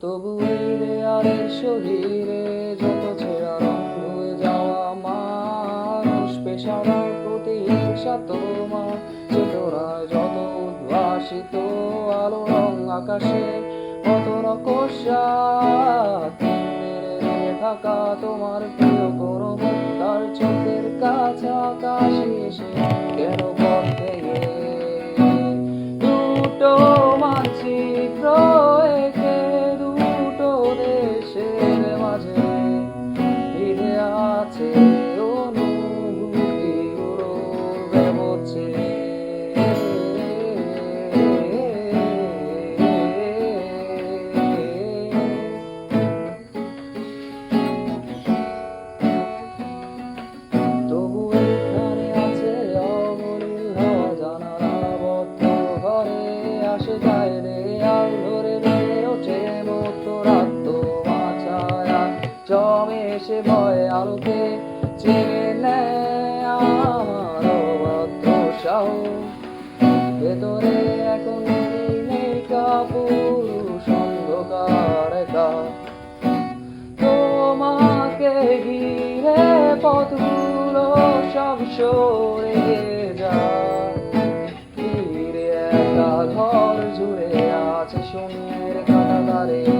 তবু এই দেয়ালের শরীরে যত ছেঁড়া রং হয়ে যাওয়া মানুষ পেশাদার প্রতিহিংসা তোমার চেতনায় যত উদ্ভাসিত আলো রং আকাশে কত রকস্যা রেগে থাকা তোমার প্রিয় কোনো মুখ তার চোখের কাছাকাছি এসে কেন পথ ভেঙে দুটো মানচিত্র এঁকে দুটো দেশের মাঝে ভিড়ে আছে অনুভূতি উড়ে বলছে তবু এখানে আছে অবনীল হাওয়া জানালা বদ্ধ ঘরে আসে যায় দেয়াল ধরে বেড়ে ওঠে মধ্যরাত্র মাছায়া জমে এসে ভয় আলোকে চেনে নেয় আমার অবাধ্য সাহস ভেতরে এখন নেই কাপুরুষ অন্ধকার একা তোমাকে ঘিরে পথগুলো সব সরে যায় ফিরে একা ঘর জুড়ে আছে শূন্যের কাটাতারে